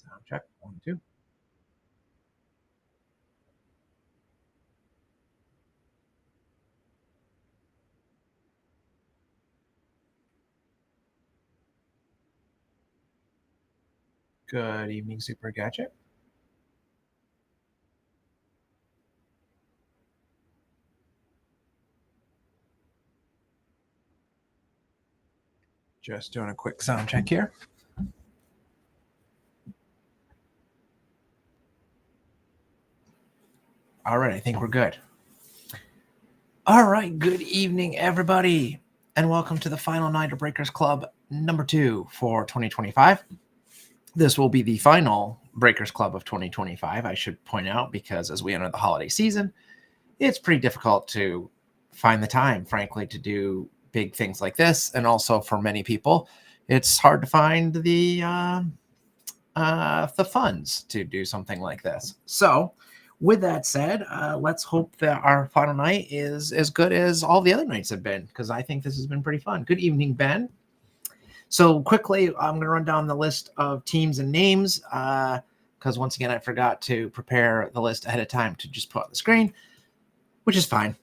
Sound check. 1, 2. Good evening, Super Gadget. Just doing a quick sound check here. All right, I think we're good. All right, good evening, everybody, and welcome to the final night of Breakers Club number 2 for 2025. This will be the final Breakers Club of 2025, I should point out, because as we enter the holiday season, it's pretty difficult to find the time, frankly, to do big things like this. And also for many people, it's hard to find the funds to do something like this. So with that said, let's hope that our final night is as good as all the other nights have been, because I think this has been pretty fun. Good evening, Ben. So quickly, I'm going to run down the list of teams and names, because once again, I forgot to prepare the list ahead of time to just put on the screen, which is fine.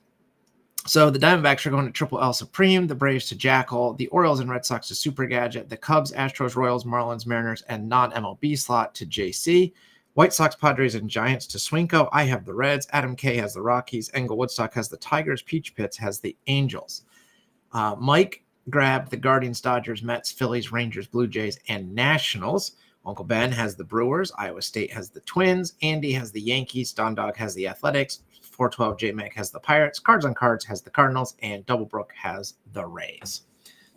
So the Diamondbacks are going to Triple L Supreme, the Braves to Jackal, the Orioles and Red Sox to Super Gadget, the Cubs, Astros, Royals, Marlins, Mariners, and non-MLB slot to JC, White Sox, Padres, and Giants to Swinko. I have the Reds. Adam K has the Rockies. Engel Woodstock has the Tigers. Peach Pits has the Angels. Mike grabbed the Guardians, Dodgers, Mets, Phillies, Rangers, Blue Jays, and Nationals. Uncle Ben has the Brewers. Iowa State has the Twins. Andy has the Yankees. Don Dog has the Athletics. 412 J-Mac has the Pirates. Cards on Cards has the Cardinals. And Doublebrook has the Rays.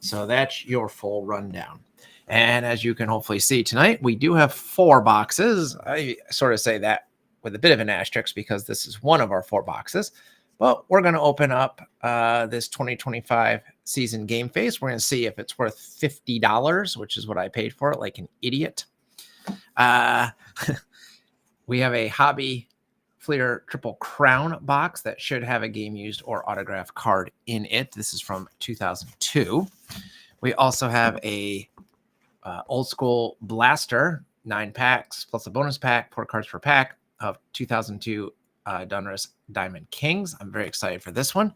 So that's your full rundown. And as you can hopefully see tonight, we do have 4 boxes. I sort of say that with a bit of an asterisk because this is one of our 4 boxes. But we're going to open up this 2025 season game face. We're going to see if it's worth $50, which is what I paid for it, like an idiot. We have a Hobby Fleer Triple Crown box that should have a game used or autograph card in it. This is from 2002. We also have a old school Blaster 9 packs plus a bonus pack, 4 cards per pack of 2002 Donruss Diamond Kings. I'm very excited for this one.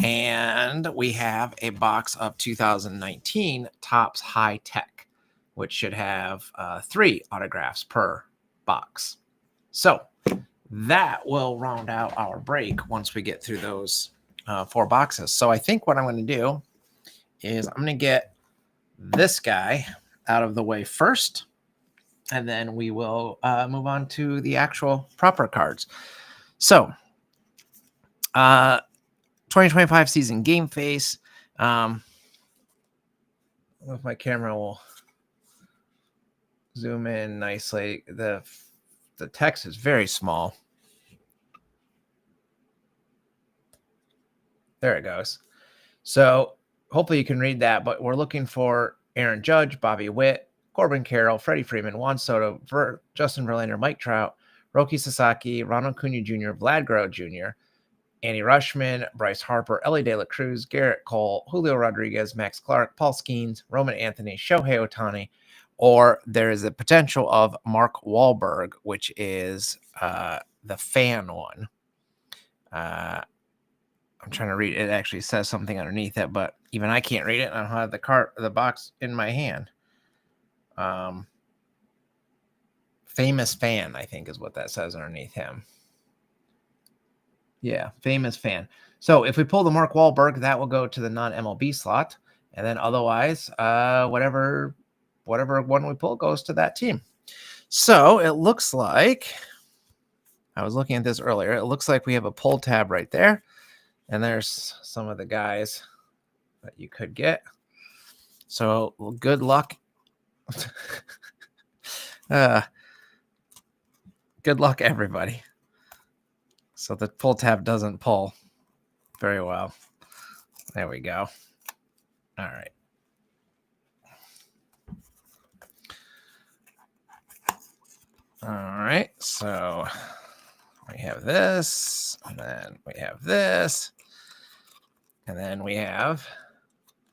And we have a box of 2019 Topps High Tech, which should have 3 autographs per box. So that will round out our break once we get through those 4 boxes. So I think what I'm going to do is I'm going to get this guy out of the way first, and then we will move on to the actual proper cards. So 2025 season game face. If my camera will zoom in nicely, the text is very small. There it goes. So hopefully you can read that, but we're looking for Aaron Judge, Bobby Witt, Corbin Carroll, Freddie Freeman, Juan Soto, Justin Verlander, Mike Trout, Roki Sasaki, Ronald Acuna Jr., Vlad Guerrero Jr., Andy Rushman, Bryce Harper, Ellie De La Cruz, Garrett Cole, Julio Rodriguez, Max Clark, Paul Skeens, Roman Anthony, Shohei Ohtani, or there is a potential of Mark Wahlberg, which is the fan one. I'm trying to read it. It actually says something underneath it, but even I can't read it. I don't have the box in my hand. Famous fan, I think, is what that says underneath him. Yeah, famous fan. So if we pull the Mark Wahlberg, that will go to the non-MLB slot, and then otherwise, whatever one we pull goes to that team. So it looks like I was looking at this earlier. It looks like we have a pull tab right there, and there's some of the guys that you could get. So good luck. Good luck, everybody. So the pull tab doesn't pull very well. There we go. All right. All right. So we have this, and then we have this, and then we have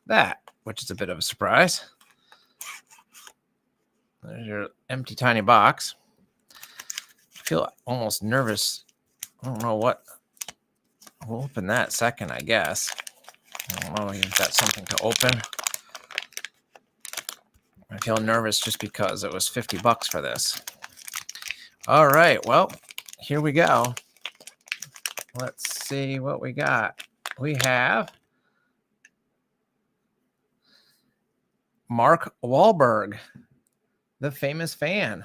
that, which is a bit of a surprise. There's your empty tiny box. I feel almost nervous. I don't know what. We'll open that second, I guess. I don't know if that's something to open. I feel nervous just because it was $50 for this. All right, well, here we go. Let's see what we got. We have Mark Wahlberg, the famous fan.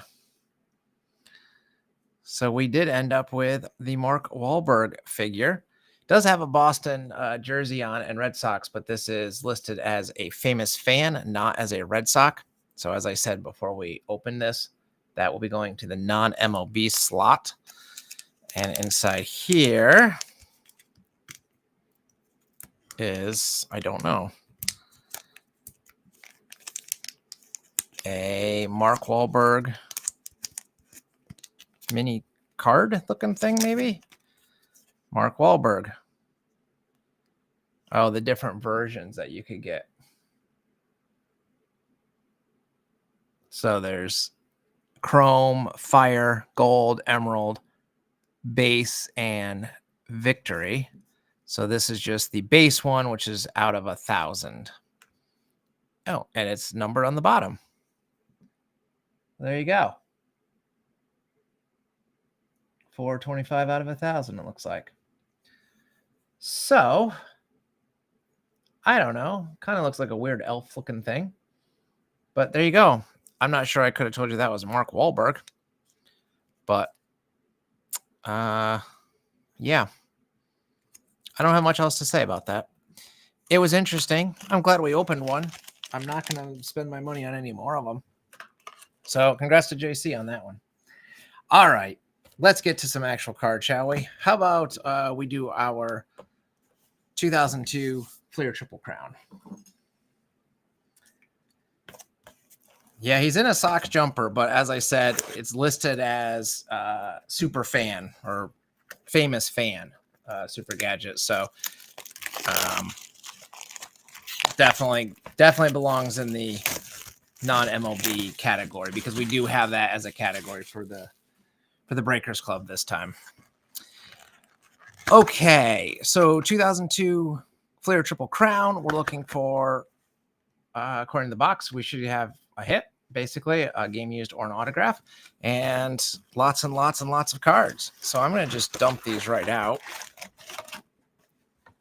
So we did end up with the Mark Wahlberg figure. Does have a Boston jersey on and Red Sox, but this is listed as a famous fan, not as a Red Sox. So as I said before we open this, that will be going to the non-MLB slot. And inside here is, I don't know, a Mark Wahlberg mini card looking thing, maybe? Mark Wahlberg. Oh, the different versions that you could get. So there's Chrome, Fire, Gold, Emerald, Base, and Victory. So this is just the base one, which is out of 1,000. Oh, and it's numbered on the bottom. There you go. 425 out of 1,000, it looks like. So, I don't know. Kind of looks like a weird elf looking thing. But there you go. I'm not sure I could have told you that was Mark Wahlberg. But, yeah. I don't have much else to say about that. It was interesting. I'm glad we opened one. I'm not going to spend my money on any more of them. So, congrats to JC on that one. All right. Let's get to some actual cards, shall we? How about we do our 2002 Fleer Triple Crown? Yeah, he's in a Sox jumper, but as I said, it's listed as super fan or famous fan, Super Gadget. So definitely belongs in the non-MLB category because we do have that as a category for the Breakers Club this time. Okay, so 2002 Fleer Triple Crown. We're looking for, according to the box, we should have a hit, basically a game used or an autograph, and lots and lots and lots of cards. So I'm going to just dump these right out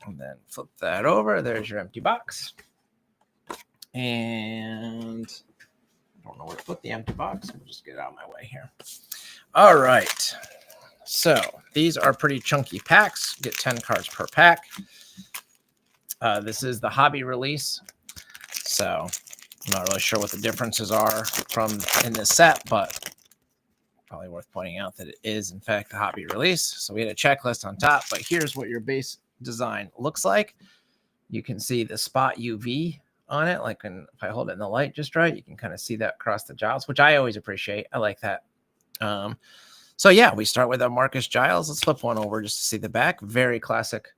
and then flip that over. There's your empty box. And I don't know where to put the empty box. We'll just get it out of my way here. All right. So these are pretty chunky packs. Get 10 cards per pack. This is the hobby release. So I'm not really sure what the differences are from in this set, but probably worth pointing out that it is, in fact, the hobby release. So we had a checklist on top, but here's what your base design looks like. You can see the spot UV on it. Like if I hold it in the light just right, you can kind of see that across the Giles, which I always appreciate. I like that. So yeah, we start with a Marcus Giles. Let's flip one over just to see the back. Very classic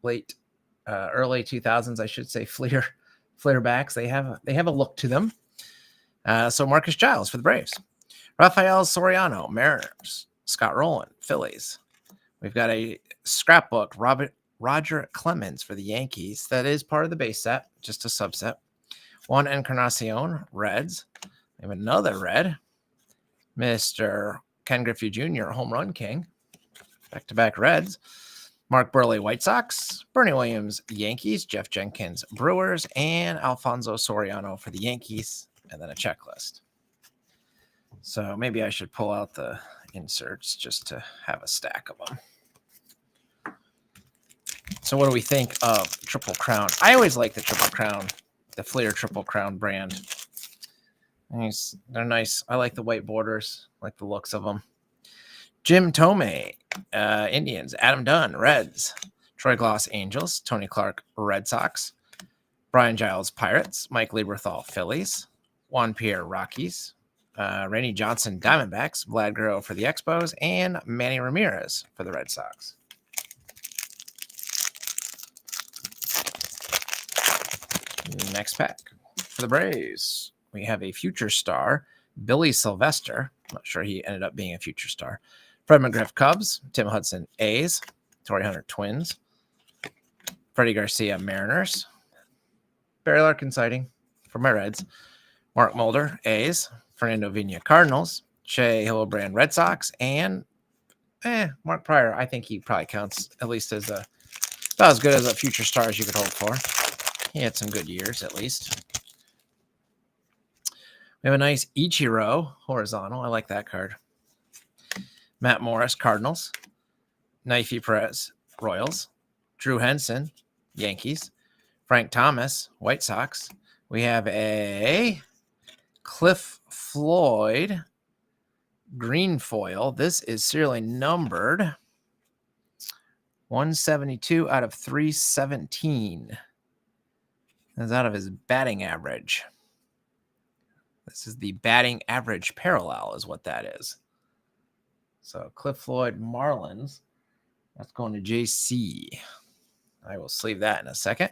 late, early 2000s, I should say, Fleer backs. They have a look to them. So Marcus Giles for the Braves. Rafael Soriano, Mariners. Scott Rowland, Phillies. We've got a scrapbook, Roger Clemens for the Yankees. That is part of the base set, just a subset. Juan Encarnacion, Reds. We have another red. Mr. Ken Griffey Jr., Home Run King. Back-to-back Reds. Mark Burley, White Sox. Bernie Williams, Yankees. Jeff Jenkins, Brewers. And Alfonso Soriano for the Yankees. And then a checklist. So maybe I should pull out the inserts just to have a stack of them. So what do we think of Triple Crown? I always like the Triple Crown, the Fleer Triple Crown brand. They're nice. I like the white borders, like the looks of them. Jim Thome, Indians. Adam Dunn, Reds. Troy Gloss, Angels. Tony Clark, Red Sox. Brian Giles, Pirates. Mike Lieberthal, Phillies. Juan Pierre, Rockies. Randy Johnson, Diamondbacks. Vlad Guerrero for the Expos. And Manny Ramirez for the Red Sox. Next pack. For the Braves, we have a Future Star, Billy Sylvester. I'm not sure he ended up being a future star. Fred McGriff, Cubs. Tim Hudson, A's. Torrey Hunter, Twins. Freddie Garcia, Mariners. Barry Larkin sighting for my Reds. Mark Mulder, A's. Fernando Vina, Cardinals. Shea Hildebrand, Red Sox. And Mark Pryor, I think he probably counts at least as about as good as a future star as you could hope for. He had some good years, at least. We have a nice Ichiro horizontal. I like that card. Matt Morris, Cardinals. Knifey Perez, Royals. Drew Henson, Yankees. Frank Thomas, White Sox. We have a Cliff Floyd green foil. This is serially numbered 172 out of 317. That's out of his batting average. This is the batting average parallel is what that is. So Cliff Floyd Marlins. That's going to JC. I will sleeve that in a second.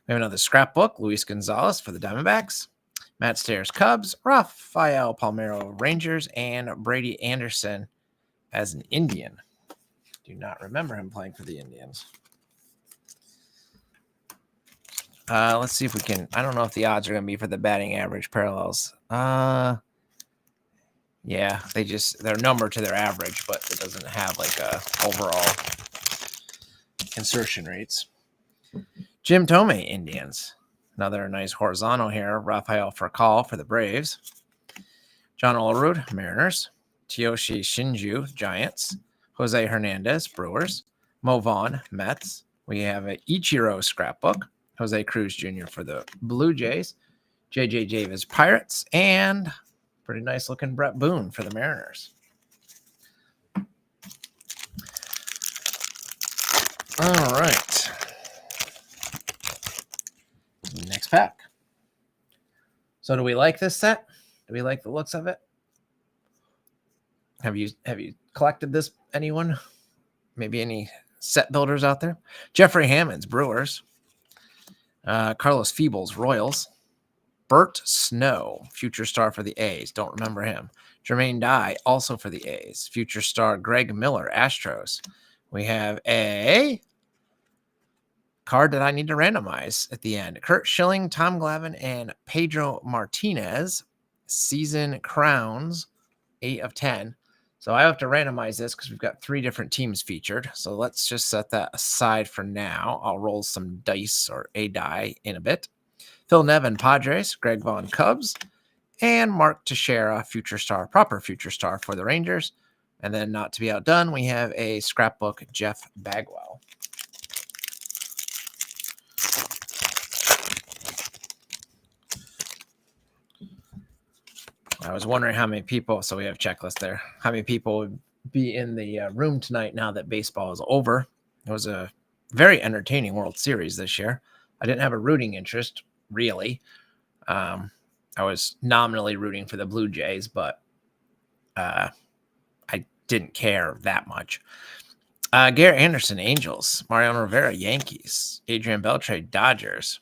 We have another scrapbook. Luis Gonzalez for the Diamondbacks. Matt Stairs Cubs. Rafael Palmeiro Rangers. And Brady Anderson as an Indian. Do not remember him playing for the Indians. Let's see if we can. I don't know if the odds are going to be for the batting average parallels. Yeah, they're numbered to their average, but it doesn't have like a overall insertion rates. Jim Tomei, Indians. Another nice horizontal here. Rafael Furcal for the Braves. John Olerud, Mariners. Tyoshi Shinju, Giants. Jose Hernandez, Brewers. Mo Vaughn, Mets. We have an Ichiro scrapbook. Jose Cruz Jr. for the Blue Jays. J.J. Davis, Pirates. And pretty nice looking Brett Boone for the Mariners. All right. Next pack. So do we like this set? Do we like the looks of it? Have you collected this, anyone? Maybe any set builders out there? Jeffrey Hammonds, Brewers. Carlos Feebles, Royals. Bert Snow, future star for the A's. Don't remember him. Jermaine Dye, also for the A's. Future star Greg Miller, Astros. We have a card that I need to randomize at the end. Kurt Schilling, Tom Glavine, and Pedro Martinez. Season crowns, 8 of 10. So I have to randomize this because we've got 3 different teams featured. So let's just set that aside for now. I'll roll some dice or a die in a bit. Phil Nevin, Padres. Greg Vaughn, Cubs. And Mark Teixeira, future star, proper future star for the Rangers. And then not to be outdone, we have a scrapbook, Jeff Bagwell. I was wondering how many people, so we have a checklist there, how many people would be in the room tonight now that baseball is over. It was a very entertaining World Series this year. I didn't have a rooting interest, really. I was nominally rooting for the Blue Jays, but I didn't care that much. Garrett Anderson, Angels. Mariano Rivera, Yankees. Adrian Beltre, Dodgers.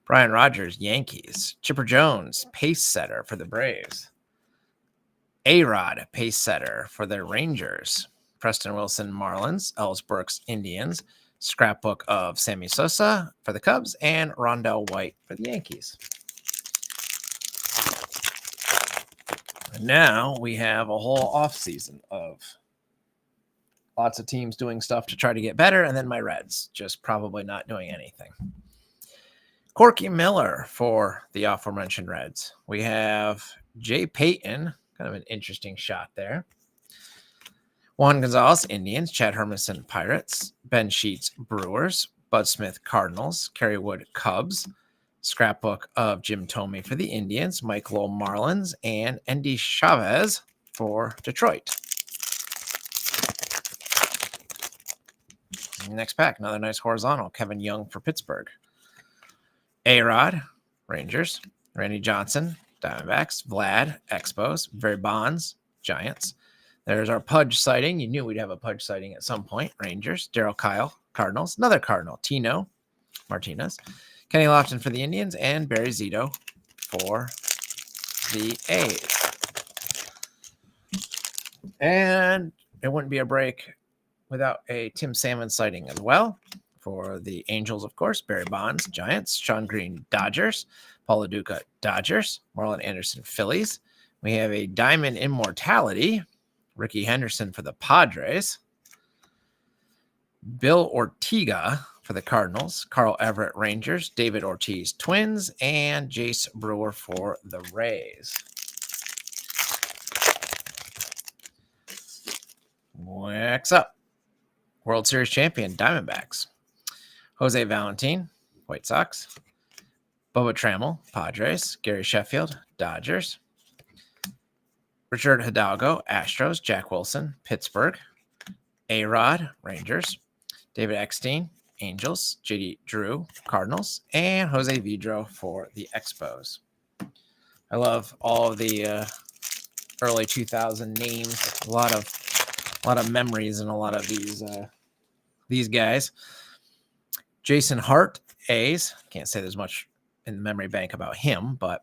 Brian Rogers, Yankees. Chipper Jones, pace setter for the Braves. A-Rod, pace setter for the Rangers. Preston Wilson, Marlins. Ellis Burks, Indians. Scrapbook of Sammy Sosa for the Cubs. And Rondell White for the Yankees. And now we have a whole offseason of lots of teams doing stuff to try to get better. And then my Reds just probably not doing anything. Corky Miller for the aforementioned Reds. We have Jay Payton, kind of an interesting shot there. Juan Gonzalez, Indians. Chad Hermanson, Pirates. Ben Sheets, Brewers. Bud Smith, Cardinals. Kerry Wood, Cubs. Scrapbook of Jim Tomei for the Indians. Mike Lowell, Marlins. And Endy Chavez for Detroit. Next pack, another nice horizontal. Kevin Young for Pittsburgh. A-Rod, Rangers. Randy Johnson, Diamondbacks. Vlad, Expos. Barry Bonds, Giants. There's our Pudge sighting. You knew we'd have a Pudge sighting at some point. Rangers. Darryl Kyle, Cardinals. Another Cardinal. Tino Martinez. Kenny Lofton for the Indians. And Barry Zito for the A's. And it wouldn't be a break without a Tim Salmon sighting as well. For the Angels, of course, Barry Bonds, Giants, Sean Green, Dodgers, Paul Duca, Dodgers, Marlon Anderson, Phillies. We have a Diamond Immortality, Ricky Henderson for the Padres, Bill Ortega for the Cardinals, Carl Everett, Rangers, David Ortiz, Twins, and Jace Brewer for the Rays. Next up, World Series champion, Diamondbacks. Jose Valentin, White Sox. Bubba Trammell, Padres. Gary Sheffield, Dodgers. Richard Hidalgo, Astros. Jack Wilson, Pittsburgh. A-Rod, Rangers. David Eckstein, Angels. JD Drew, Cardinals. And Jose Vidro for the Expos. I love all of the early 2000 names. A lot of memories in a lot of these guys. Jason Hart, A's. Can't say there's much in the memory bank about him, but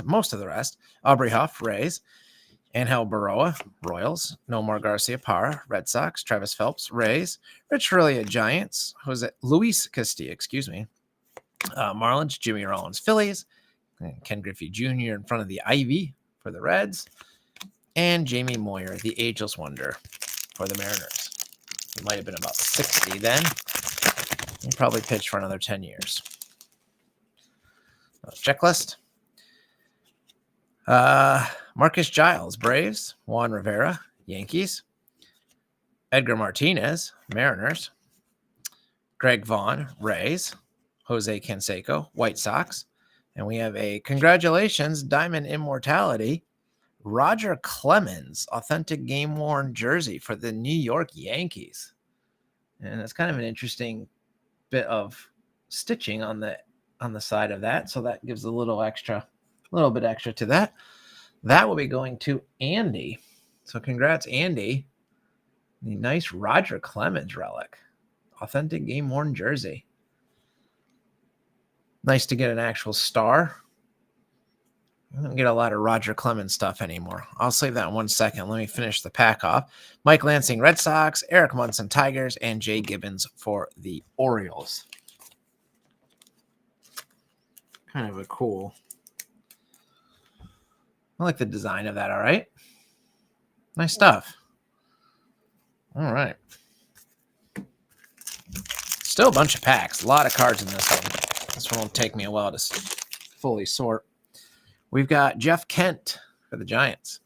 most of the rest. Aubrey Huff, Rays. Angel Baroa, Royals. Nomar Garcia Parra, Red Sox. Travis Phelps, Rays. Rich Relia, Giants. Luis Castillo, Marlins. Jimmy Rollins, Phillies. And Ken Griffey Jr. in front of the Ivy for the Reds. And Jamie Moyer, the ageless wonder for the Mariners. He might have been about 60 then. He probably pitched for another 10 years. Checklist. Marcus Giles, Braves. Juan Rivera, Yankees. Edgar Martinez, Mariners. Greg Vaughn, Rays. Jose Canseco, White Sox. And we have a congratulations, Diamond Immortality, Roger Clemens, authentic game-worn jersey for the New York Yankees. And it's kind of an interesting bit of stitching on the side of that, so that gives a little bit extra to that. That will be going to Andy. So congrats, Andy. The nice Roger Clemens relic. Authentic game-worn jersey. Nice to get an actual star. I don't get a lot of Roger Clemens stuff anymore. I'll save that in 1 second. Let me finish the pack off. Mike Lansing, Red Sox. Eric Munson, Tigers. And Jay Gibbons for the Orioles. Kind of a cool. I like the design of that, all right? Nice stuff. All right. Still a bunch of packs. A lot of cards in this one. This one will take me a while to fully sort. We've got Jeff Kent for the Giants.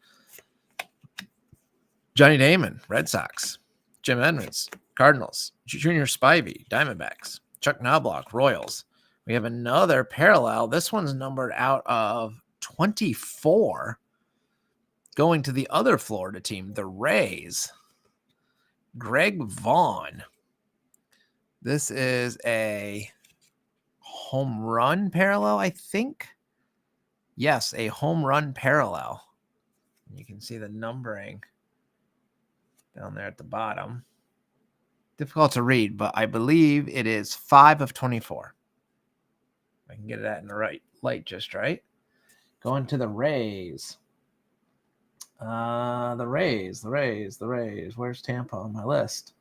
Johnny Damon, Red Sox. Jim Edmonds, Cardinals. Junior Spivey, Diamondbacks. Chuck Knobloch, Royals. We have another parallel. This one's numbered out of 24. Going to the other Florida team, the Rays. Greg Vaughn. This is a home run parallel, I think. Yes, a home run parallel. You can see the numbering down there at the bottom. Difficult to read, but I believe it is 5 of 24. I can get it at in the right light just right. Going to the Rays. The Rays. Where's Tampa on my list?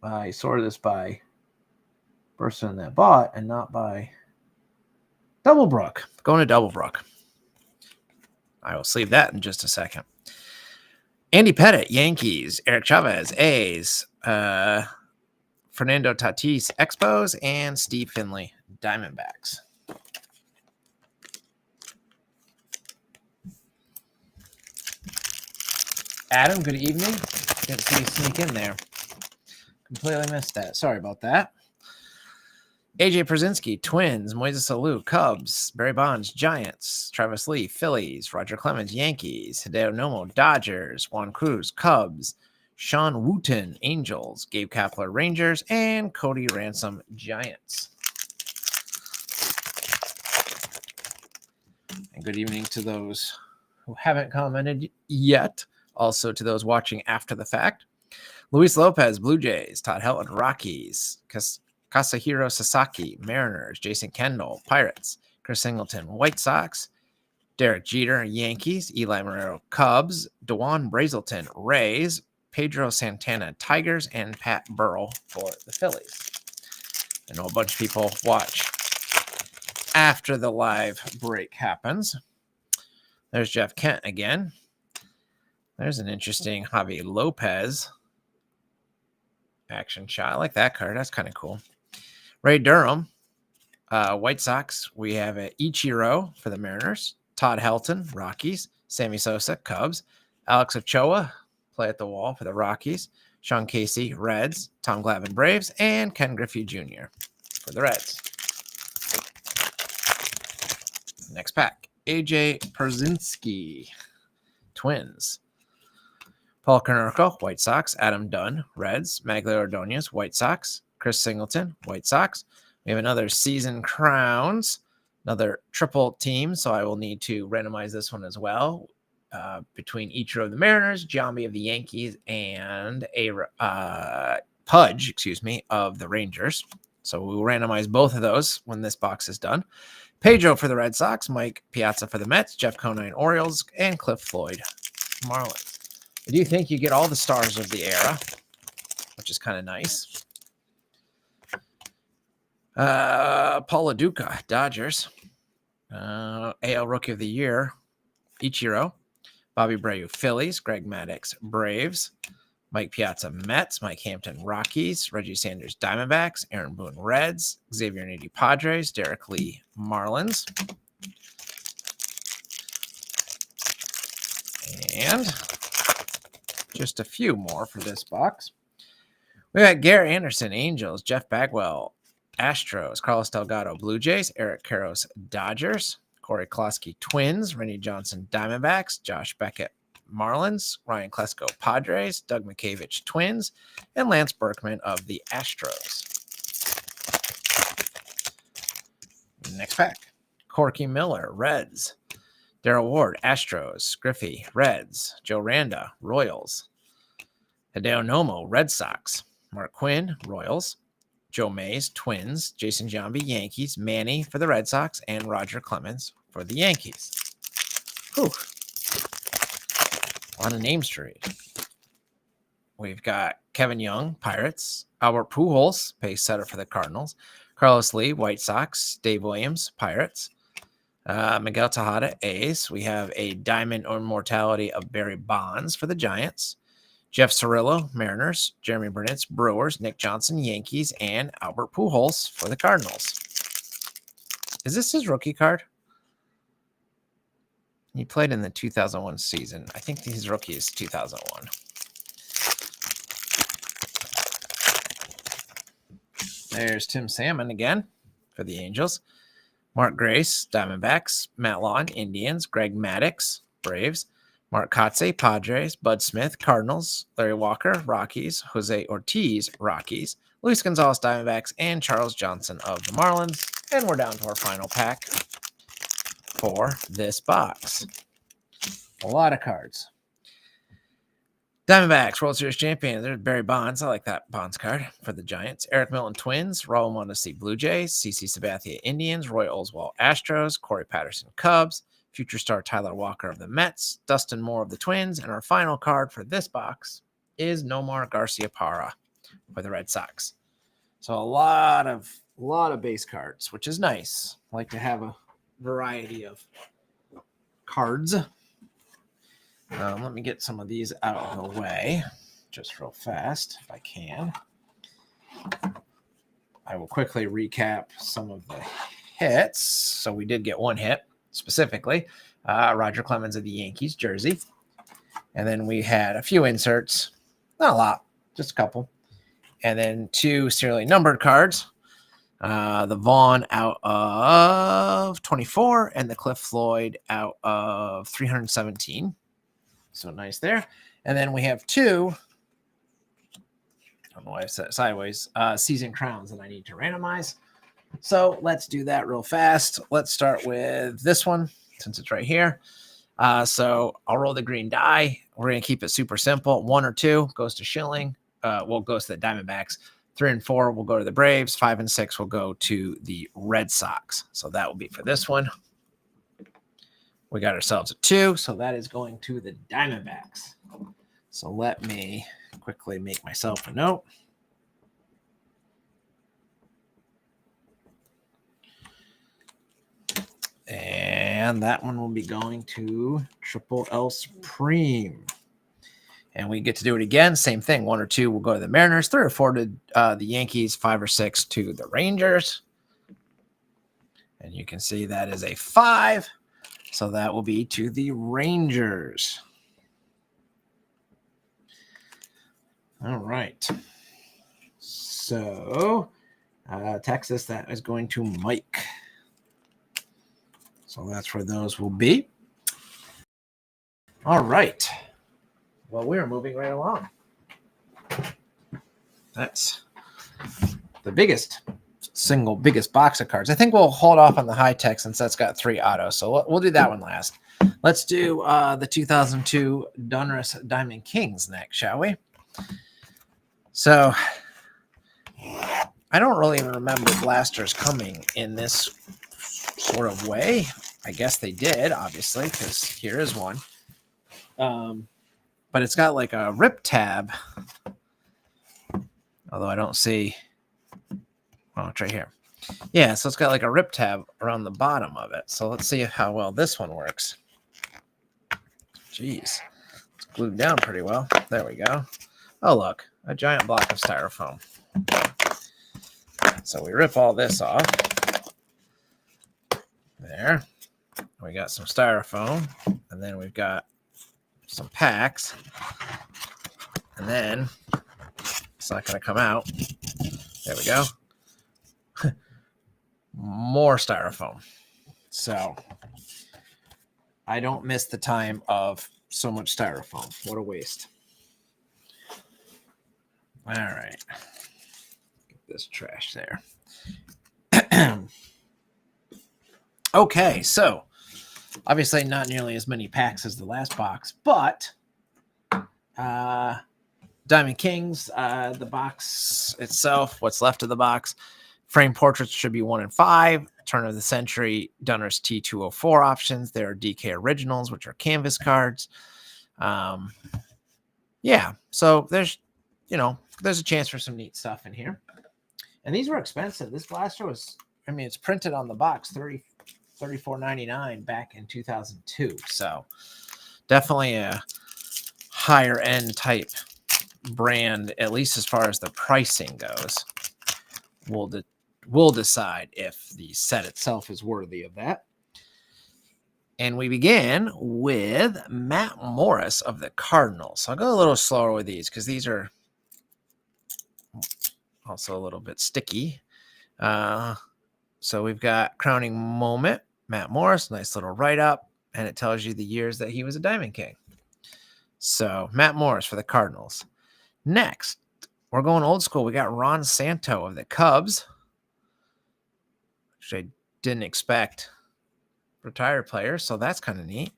I sorted this by person that bought and not by Doublebrook. Going to Doublebrook. I will sleeve that in just a second. Andy Pettitte, Yankees. Eric Chavez, A's. Fernando Tatis, Expos. And Steve Finley, Diamondbacks. Adam, good evening. Good to see you sneak in there. Completely missed that. Sorry about that. AJ Przinsky, Twins. Moises Alou, Cubs. Barry Bonds, Giants. Travis Lee, Phillies. Roger Clemens, Yankees. Hideo Nomo, Dodgers. Juan Cruz, Cubs. Sean Wooten, Angels. Gabe Kapler, Rangers. And Cody Ransom, Giants. And good evening to those who haven't commented yet. Also to those watching after the fact. Luis Lopez, Blue Jays. Todd Helton, Rockies. Kasahiro Sasaki, Mariners. Jason Kendall, Pirates. Chris Singleton, White Sox. Derek Jeter, Yankees. Eli Marrero, Cubs. DeJuan Brazelton, Rays. Pedro Santana, Tigers. And Pat Burrell for the Phillies. I know a bunch of people watch after the live break happens. There's Jeff Kent again. There's an interesting Javi Lopez action shot. I like that card. That's kind of cool. Ray Durham, White Sox. We have Ichiro for the Mariners. Todd Helton, Rockies. Sammy Sosa, Cubs. Alex Ochoa, play at the wall for the Rockies. Sean Casey, Reds. Tom Glavine, Braves. And Ken Griffey Jr. for the Reds. Next pack. AJ Pierzynski, Twins. Paul Konerko, White Sox. Adam Dunn, Reds. Magglio Ordonez, White Sox. Chris Singleton, White Sox. We have another Season Crowns, another triple team, so I will need to randomize this one as well between Ichiro of the Mariners, Giambi of the Yankees, and Pudge, of the Rangers. So we will randomize both of those when this box is done. Pedro for the Red Sox, Mike Piazza for the Mets, Jeff Conine Orioles, and Cliff Floyd Marlins. I do think you get all the stars of the era, which is kind of nice. Paul Duca, Dodgers. AL Rookie of the Year, Ichiro. Bobby Abreu, Phillies. Greg Maddux, Braves. Mike Piazza, Mets. Mike Hampton, Rockies. Reggie Sanders, Diamondbacks. Aaron Boone, Reds. Xavier Nady, Padres. Derek Lee, Marlins. And just a few more for this box. We got Gary Anderson, Angels. Jeff Bagwell, Astros. Carlos Delgado, Blue Jays. Eric Karros, Dodgers. Corey Klosky, Twins. Rennie Johnson, Diamondbacks. Josh Beckett, Marlins. Ryan Klesko, Padres. Doug McCavich, Twins. And Lance Berkman of the Astros. Next pack. Corky Miller, Reds. Darrell Ward, Astros. Griffey, Reds. Joe Randa, Royals. Hideo Nomo, Red Sox. Mark Quinn, Royals. Joe Mays, Twins. Jason Giambi, Yankees. Manny for the Red Sox. And Roger Clemens for the Yankees. Whew. A lot of names to read. We've got Kevin Young, Pirates. Albert Pujols, base setter for the Cardinals. Carlos Lee, White Sox. Dave Williams, Pirates. Miguel Tejada, A's. We have a Diamond Immortality of Barry Bonds for the Giants. Jeff Cirillo, Mariners. Jeremy Burnitz, Brewers. Nick Johnson, Yankees. And Albert Pujols for the Cardinals. Is this his rookie card? He played in the 2001 season. I think his rookie is 2001. There's Tim Salmon again for the Angels. Mark Grace, Diamondbacks. Matt Long, Indians. Greg Maddux, Braves. Mark Kotze, Padres. Bud Smith, Cardinals. Larry Walker, Rockies. Jose Ortiz, Rockies. Luis Gonzalez, Diamondbacks. And Charles Johnson of the Marlins. And we're down to our final pack for this box. A lot of cards. Diamondbacks, World Series champions. There's Barry Bonds. I like that Bonds card for the Giants. Eric Milton, Twins. Raul Mondesi, Blue Jays. CC Sabathia, Indians. Roy Oswalt, Astros. Corey Patterson, Cubs. Future star Tyler Walker of the Mets. Dustin Moore of the Twins. And our final card for this box is Nomar Garciaparra for the Red Sox. So a lot of base cards, which is nice. I like to have a variety of cards. Let me get some of these out of the way just real fast if I can. I will quickly recap some of the hits. So we did get one hit specifically. Roger Clemens of the Yankees jersey. And then we had a few inserts. Not a lot, just a couple. And then two serially numbered cards. The Vaughn out of 24 and the Cliff Floyd out of 317. So nice there. And then we have two, I don't know why I said it sideways, Season Crowns that I need to randomize. So let's do that real fast. Let's start with this one since it's right here. So I'll roll the green die. We're going to keep it super simple. 1 or 2 goes to Schilling. Goes to the Diamondbacks. 3 and 4 will go to the Braves. 5 and 6 will go to the Red Sox. So that will be for this one. We got ourselves a 2, so that is going to the Diamondbacks. So let me quickly make myself a note. And that one will be going to Triple L Supreme. And we get to do it again. Same thing. 1 or 2 will go to the Mariners. 3 or 4 to the Yankees. 5 or 6 to the Rangers. And you can see that is a 5. So that will be to the Rangers. All right. So Texas, that is going to Mike. So that's where those will be. All right. Well, we're moving right along. That's the biggest box of cards. I think we'll hold off on the high tech since that's got 3 autos. So we'll do that one last. Let's do the 2002 Donruss Diamond Kings next, shall we? So I don't really even remember blasters coming in this sort of way. I guess they did, obviously, because here is one. But it's got like a rip tab. Although I don't see. Oh, it's right here. Yeah, so it's got like a rip tab around the bottom of it. So let's see how well this one works. Jeez. It's glued down pretty well. There we go. Oh, look. A giant block of styrofoam. So we rip all this off. There. We got some styrofoam. And then we've got some packs. And then it's not going to come out. There we go. More styrofoam. So I don't miss the time of so much styrofoam. What a waste. All right. Get this trash there. Okay, so obviously not nearly as many packs as the last box, but Diamond Kings, the box itself, what's left of the box, frame portraits should be 1 and 5. Turn of the Century Donruss T204 options. There are DK Originals, which are canvas cards. Yeah, so there's a chance for some neat stuff in here. And these were expensive. This blaster was, it's printed on the box, $34.99 back in 2002. So definitely a higher end type brand, at least as far as the pricing goes. We'll decide if the set itself is worthy of that. And we begin with Matt Morris of the Cardinals. So I'll go a little slower with these because these are also a little bit sticky. So we've got Crowning Moment, Matt Morris, nice little write-up, and it tells you the years that he was a Diamond King. So Matt Morris for the Cardinals. Next, we're going old school. We got Ron Santo of the Cubs, which I didn't expect. Retired player, so that's kind of neat.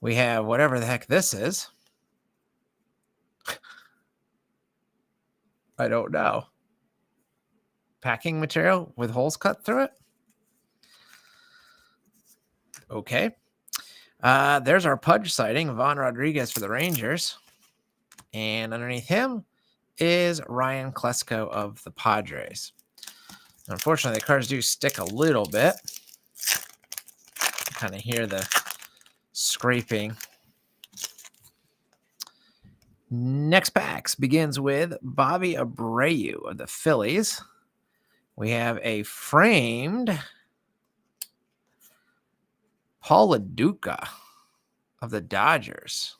We have whatever the heck this is. I don't know. Packing material with holes cut through it. Okay. There's our Pudge sighting, Vaughn Rodriguez for the Rangers. And underneath him is Ryan Klesko of the Padres. Unfortunately, the cards do stick a little bit. Kind of hear the scraping. Next packs begins with Bobby Abreu of the Phillies. We have a framed Paul LaDuca of the Dodgers.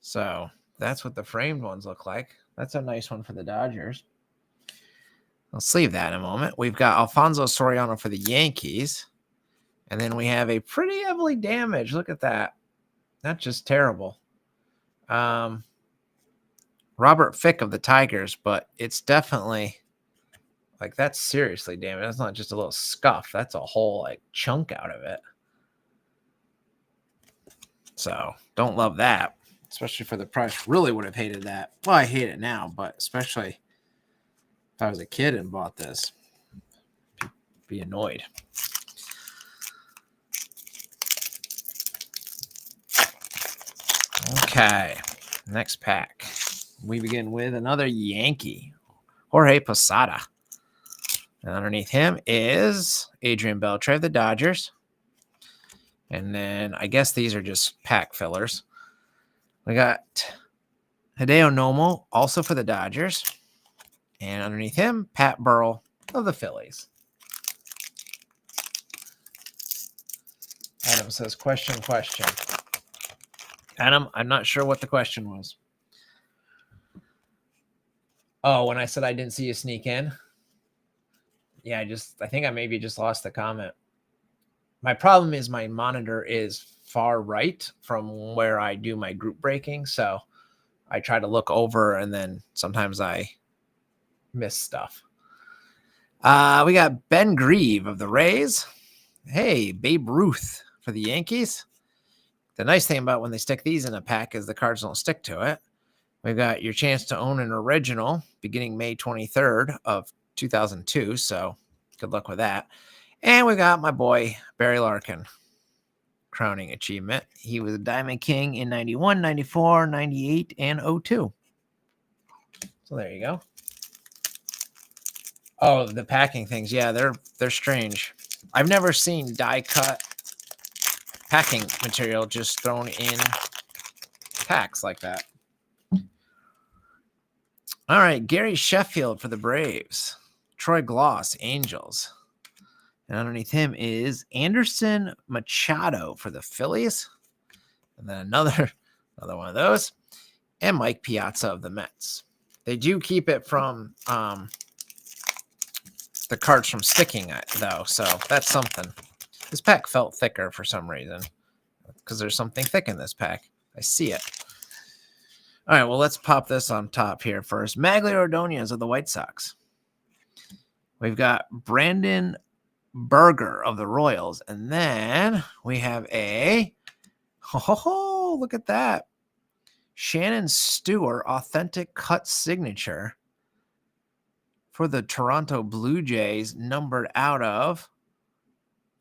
So that's what the framed ones look like. That's a nice one for the Dodgers. I'll sleeve that in a moment. We've got Alfonso Soriano for the Yankees. And then we have a pretty heavily damaged. Look at that. That's just terrible. Robert Fick of the Tigers, but it's definitely like that's seriously damaged. That's not just a little scuff. That's a whole like chunk out of it. So don't love that, especially for the price. Really would have hated that. Well, I hate it now, but especially if I was a kid and bought this, be annoyed. Okay, next pack. We begin with another Yankee, Jorge Posada. And underneath him is Adrian Beltre of the Dodgers. And then I guess these are just pack fillers. We got Hideo Nomo, also for the Dodgers. And underneath him, Pat Burrell of the Phillies. Adam says, question. Adam, I'm not sure what the question was. Oh, when I said I didn't see you sneak in? Yeah, I think I maybe just lost the comment. My problem is my monitor is far right from where I do my group breaking. So I try to look over and then sometimes I miss stuff. We got Ben Grieve of the Rays. Hey, Babe Ruth for the Yankees. The nice thing about when they stick these in a pack is the cards don't stick to it. We've got your chance to own an original beginning May 23rd of 2002. So good luck with that. And we got my boy Barry Larkin, crowning achievement. He was a Diamond King in 91, 94, 98, and 02. So there you go. Oh, the packing things. Yeah, they're strange. I've never seen die cut packing material just thrown in packs like that. All right, Gary Sheffield for the Braves. Troy Gloss, Angels. And underneath him is Anderson Machado for the Phillies. And then another one of those. And Mike Piazza of the Mets. They do keep it from the cards from sticking, though, so that's something. This pack felt thicker for some reason because there's something thick in this pack. I see it. All right, well, let's pop this on top here first. Magglio Ordonez of the White Sox. We've got Brandon Berger of the Royals. And then we have look at that. Shannon Stewart, authentic cut signature for the Toronto Blue Jays, numbered out of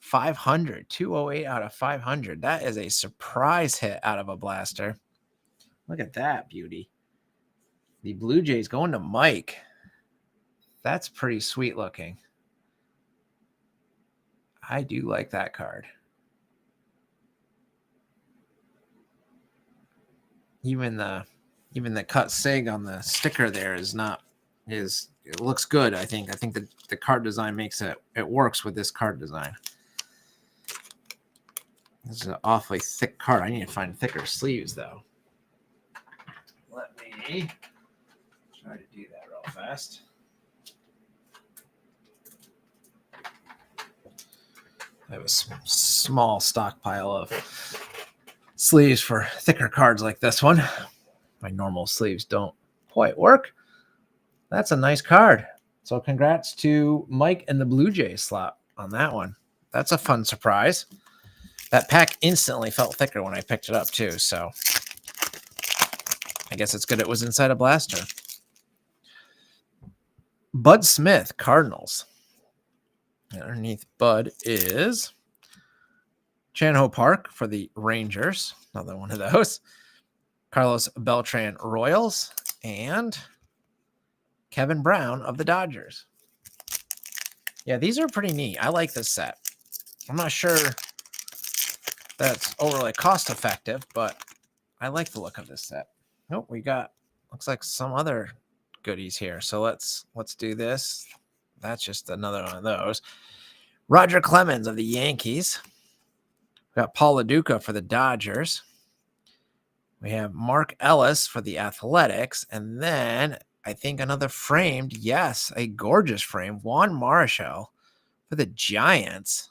500, 208 out of 500. That is a surprise hit out of a blaster. Look at that beauty. The Blue Jays going to Mike. That's pretty sweet looking. I do like that card. Even the cut sig on the sticker there it looks good. I think the card design makes it works with this card design. This is an awfully thick card. I need to find thicker sleeves though. Let me try to do that real fast. I have a small stockpile of sleeves for thicker cards like this one. My normal sleeves don't quite work. That's a nice card. So congrats to Mike and the Blue Jays slot on that one. That's a fun surprise. That pack instantly felt thicker when I picked it up too. So I guess it's good it was inside a blaster. Bud Smith, Cardinals. Underneath Bud is Chan-Ho Park for the Rangers. Another one of those. Carlos Beltran, Royals. And Kevin Brown of the Dodgers. Yeah, these are pretty neat. I like this set. I'm not sure that's overly cost effective, but I like the look of this set. Nope, we got, looks like some other goodies here. So let's do this. That's just another one of those. Roger Clemens of the Yankees. We got Paul LaDuca for the Dodgers. We have Mark Ellis for the Athletics. And then I think another framed, yes, a gorgeous frame, Juan Marichal for the Giants,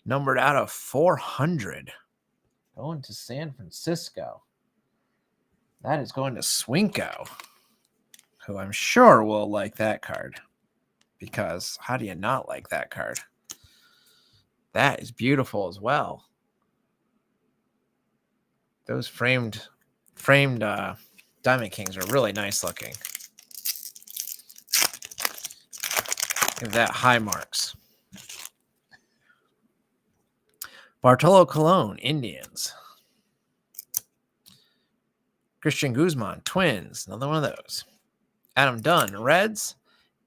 numbered out of 400. Going to San Francisco. That is going to Swinko, who I'm sure will like that card. Because how do you not like that card? That is beautiful as well. Those framed Diamond Kings are really nice looking. Give that high marks. Bartolo Colon, Indians. Christian Guzman, Twins, another one of those. Adam Dunn, Reds,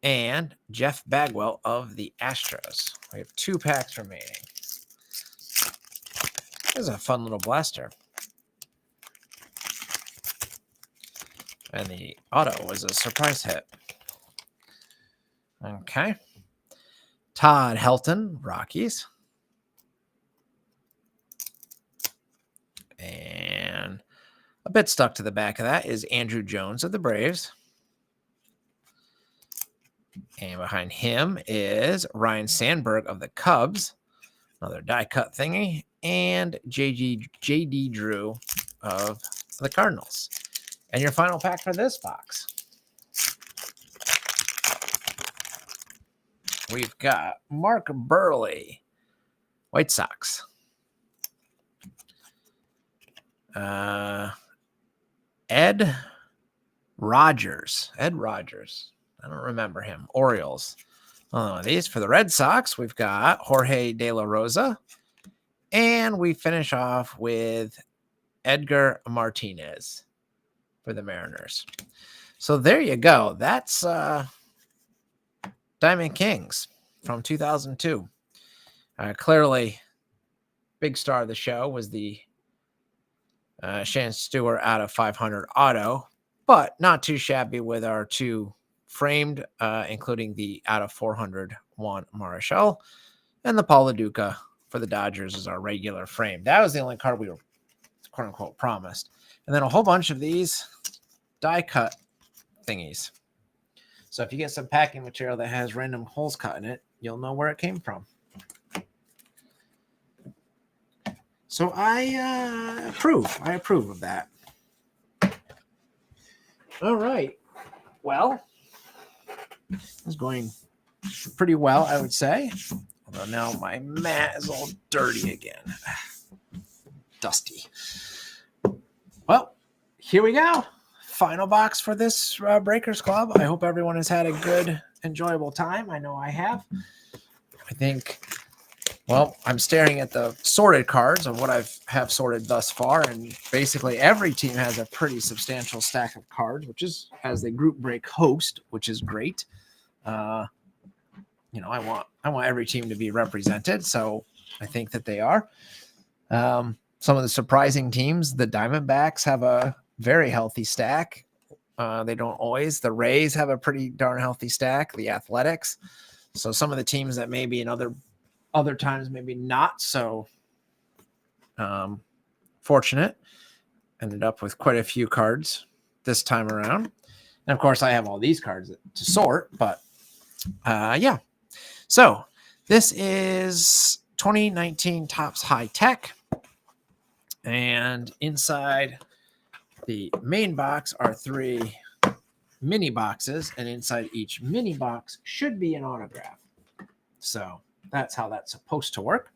and Jeff Bagwell of the Astros. We have 2 packs remaining. This is a fun little blaster. And the auto was a surprise hit. Okay. Todd Helton, Rockies. And a bit stuck to the back of that is Andrew Jones of the Braves. And behind him is Ryan Sandberg of the Cubs. Another die cut thingy. And JD Drew of the Cardinals. And your final pack for this box. We've got Mark Burley, White Sox. Ed Rogers. I don't remember him. Orioles. These for the Red Sox, we've got Jorge De La Rosa. And we finish off with Edgar Martinez for the Mariners. So there you go. That's Diamond Kings from 2002. Clearly, big star of the show was the Shan Stewart out of 500 auto, but not too shabby with our 2 framed, including the out of 400 Juan Marichal and the Paul LaDuca for the Dodgers is our regular frame. That was the only card we were quote unquote promised. And then a whole bunch of these die cut thingies. So if you get some packing material that has random holes cut in it, you'll know where it came from. So I approve of that. All right. Well, it's going pretty well, I would say. Although now my mat is all dirty again. Dusty. Well, here we go. Final box for this Breakers Club. I hope everyone has had a good, enjoyable time. I know I have. I think, well, I'm staring at the sorted cards of what have sorted thus far, and basically every team has a pretty substantial stack of cards, which is as they group break host, which is great. I want every team to be represented, so I think that they are. Some of the surprising teams, the Diamondbacks have a very healthy stack. They don't always. The Rays have a pretty darn healthy stack. The Athletics. So some of the teams that maybe in other times maybe not so fortunate ended up with quite a few cards this time around. And of course, I have all these cards to sort. But yeah. So this is 2019 Topps High Tech, and inside the main box are 3 mini boxes, and inside each mini box should be an autograph. So that's how that's supposed to work.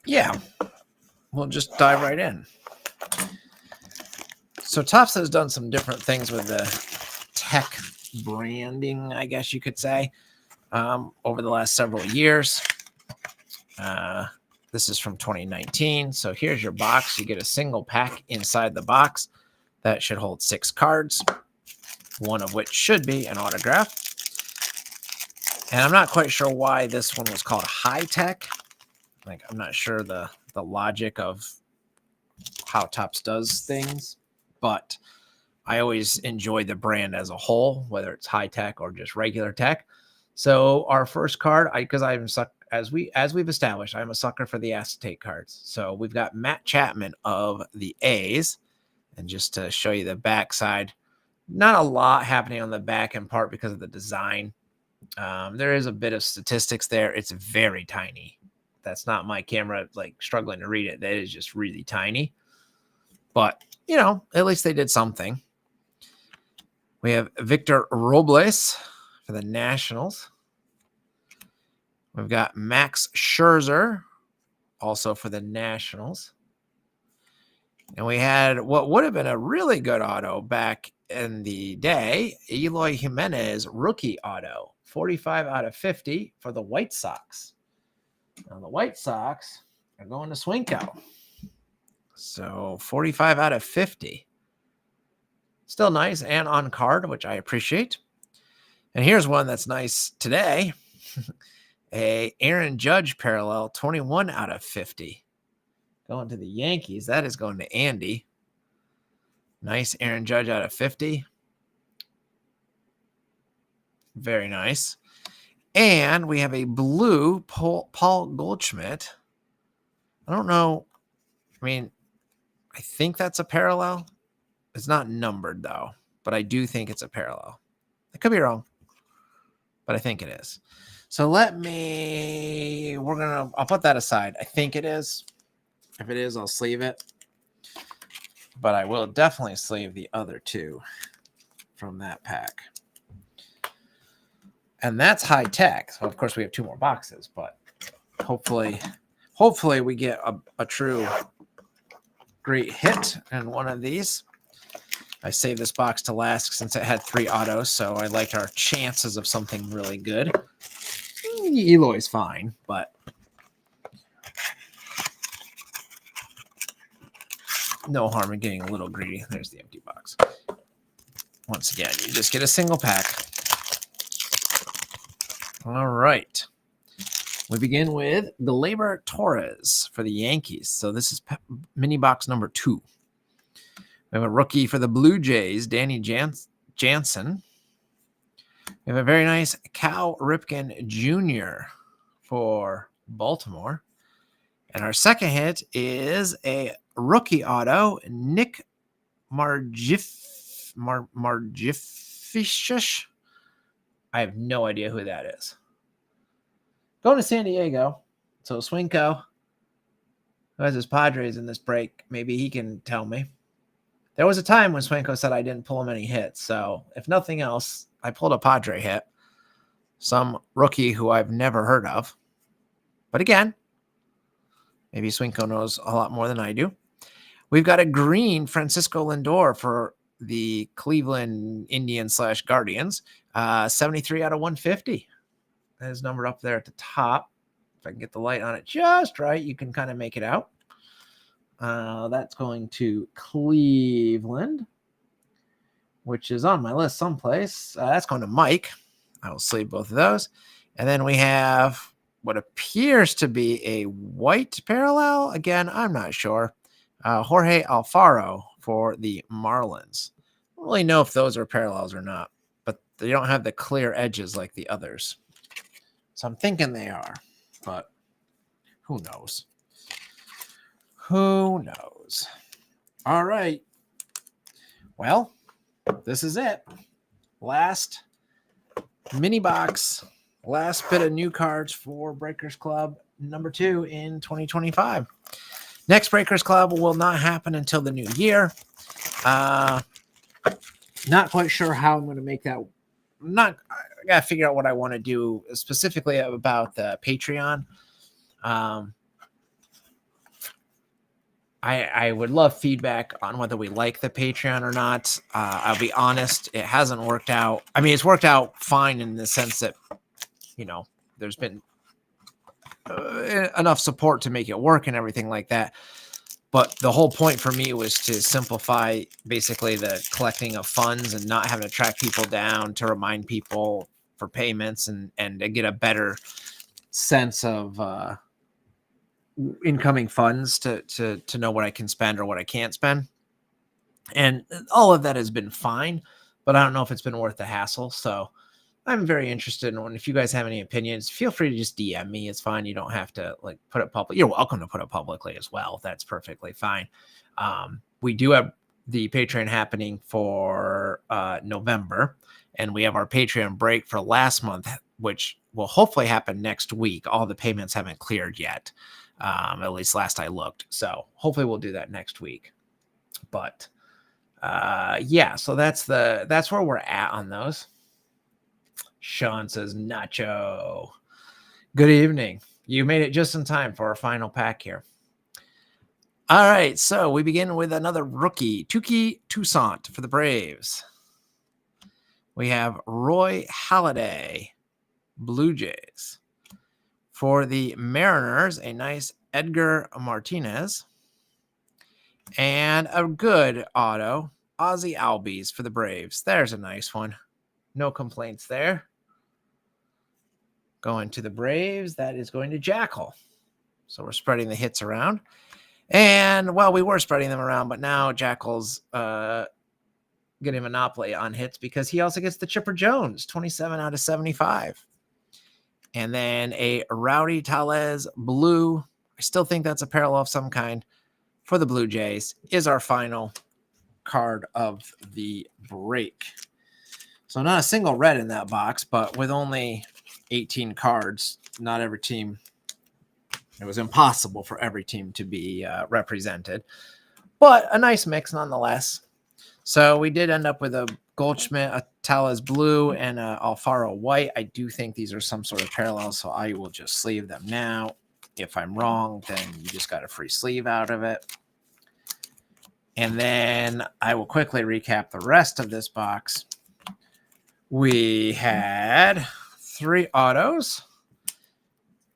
Yeah, we'll just dive right in. So Topps has done some different things with the tech branding, I guess you could say, over the last several years. This is from 2019. So here's your box. You get a single pack inside the box that should hold 6 cards, one of which should be an autograph. And I'm not quite sure why this one was called High Tech. Like, I'm not sure the logic of how Topps does things, but I always enjoy the brand as a whole, whether it's high tech or just regular tech. So our first card, because I'm as we've established, I'm a sucker for the acetate cards. So we've got Matt Chapman of the A's, and just to show you the back side, not a lot happening on the back in part because of the design. There is a bit of statistics there. It's very tiny. That's not my camera like struggling to read it. That is just really tiny. But, at least they did something. We have Victor Robles for the Nationals. We've got Max Scherzer, also for the Nationals. And we had what would have been a really good auto back in the day, Eloy Jimenez rookie auto, 45 out of 50 for the White Sox. Now, the White Sox are going to Swinko. So 45 out of 50. Still nice and on card, which I appreciate. And here's one that's nice today. A Aaron Judge parallel, 21 out of 50. Going to the Yankees. That is going to Andy. Nice Aaron Judge out of 50. Very nice. And we have a blue Paul Goldschmidt. I don't know. I mean, I think that's a parallel. It's not numbered, though, but I do think it's a parallel. I could be wrong, but I think it is. So I'll put that aside. I think it is. If it is, I'll sleeve it. But I will definitely sleeve the other two from that pack. And that's high tech. So of course we have two more boxes, but hopefully we get a true great hit in one of these. I saved this box to last since it had 3 autos, so I liked our chances of something really good. Eloy's fine, but no harm in getting a little greedy. There's the empty box. Once again, you just get a single pack. All right. We begin with Gleyber Torres for the Yankees. So this is mini box number 2. We have a rookie for the Blue Jays, Danny Jansen. We have a very nice Cal Ripken Jr. for Baltimore. And our second hit is a rookie auto, Nick Margiffish. I have no idea who that is. Going to San Diego. So Swinko, who has his Padres in this break, maybe he can tell me. There was a time when Swinko said I didn't pull him any hits. So if nothing else, I pulled a Padre hit. Some rookie who I've never heard of. But again, maybe Swinko knows a lot more than I do. We've got a green Francisco Lindor for the Cleveland Indians / Guardians. 73 out of 150. That is numbered up there at the top. If I can get the light on it just right, you can kind of make it out. That's going to Cleveland, which is on my list someplace. That's going to Mike. I will sleeve both of those. And then we have what appears to be a white parallel. Again, I'm not sure. Jorge Alfaro for the Marlins. I don't really know if those are parallels or not, but they don't have the clear edges like the others. So I'm thinking they are, but who knows? Who knows? All right. Well, this is it. Last mini box, last bit of new cards for Breakers Club number 2 in 2025. Next Breakers Club will not happen until the new year. Not quite sure how I'm going to make that. I got to figure out what I want to do specifically about the Patreon. I would love feedback on whether we like the Patreon or not. I'll be honest, it hasn't worked out. I mean, it's worked out fine in the sense that, there's been enough support to make it work and everything like that. But the whole point for me was to simplify basically the collecting of funds and not having to track people down to remind people for payments and to get a better sense of incoming funds to know what I can spend or what I can't spend. And all of that has been fine, but I don't know if it's been worth the hassle. So I'm very interested in one. If you guys have any opinions, feel free to just DM me. It's fine. You don't have to put it public. You're welcome to put it publicly as well. That's perfectly fine. We do have the Patreon happening for November, and we have our Patreon break for last month, which will hopefully happen next week. All the payments haven't cleared yet, at least last I looked. So hopefully we'll do that next week. But yeah, so that's where we're at on those. Sean says, Nacho. Good evening. You made it just in time for our final pack here. All right, so we begin with another rookie, Touki Toussaint for the Braves. We have Roy Halladay, Blue Jays. For the Mariners, a nice Edgar Martinez. And a good auto, Ozzy Albies for the Braves. There's a nice one. No complaints there. Going to the Braves, that is going to Jackal. So we're spreading the hits around. And, well, we were spreading them around, but now Jackal's getting a monopoly on hits because he also gets the Chipper Jones, 27 out of 75. And then a Rowdy Tellez blue. I still think that's a parallel of some kind for the Blue Jays, is our final card of the break. So not a single red in that box, but with only 18 cards, not every team, it was impossible for every team to be represented, but a nice mix nonetheless. So we did end up with a Goldschmidt, a Tellez blue, and a Alfaro white. I do think these are some sort of parallels, so I will just sleeve them now. If I'm wrong, then you just got a free sleeve out of it. And then I will quickly recap the rest of this box. We had 3 autos.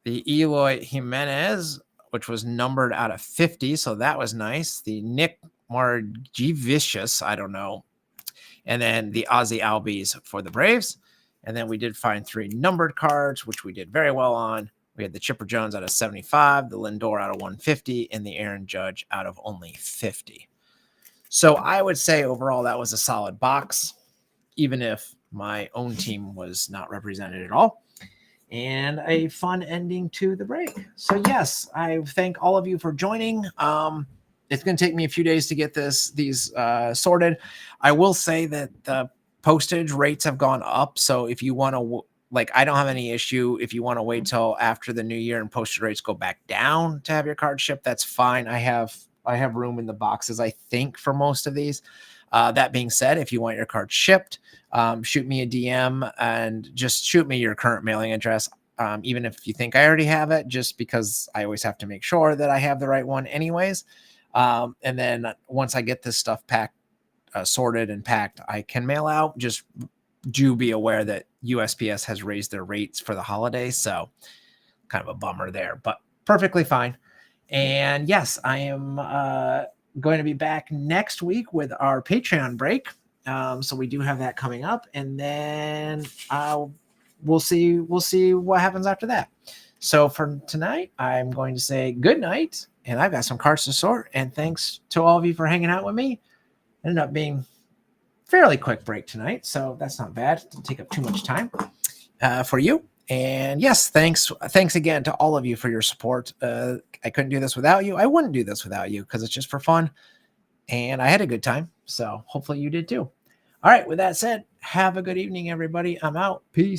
The Eloy Jimenez, which was numbered out of 50, so that was nice. The Nick Margevicius, I don't know. And then the Ozzy Albies for the Braves. And then we did find 3 numbered cards, which we did very well on. We had the Chipper Jones out of 75, the Lindor out of 150, and the Aaron Judge out of only 50. So I would say overall that was a solid box, even if my own team was not represented at all. And a fun ending to the break. So yes, I thank all of you for joining. It's going to take me a few days to get these sorted. I will say that the postage rates have gone up. So if you want to, I don't have any issue. If you want to wait till after the new year and postage rates go back down to have your card shipped, that's fine. I have room in the boxes, I think, for most of these. That being said, if you want your card shipped, shoot me a DM and just shoot me your current mailing address. Even if you think I already have it, just because I always have to make sure that I have the right one anyways. And then once I get this stuff packed, sorted and packed, I can mail out. Just do be aware that USPS has raised their rates for the holiday. So kind of a bummer there, but perfectly fine. And yes, I am going to be back next week with our Patreon break. So we do have that coming up, and then we'll see what happens after that. So for tonight, I'm going to say good night, and I've got some cards to sort. And thanks to all of you for hanging out with me. It ended up being fairly quick break tonight, so that's not bad. It didn't take up too much time for you. And yes, thanks again to all of you for your support. I couldn't do this without you. I wouldn't do this without you because it's just for fun. And I had a good time. So hopefully you did too. All right. With that said, have a good evening, everybody. I'm out. Peace.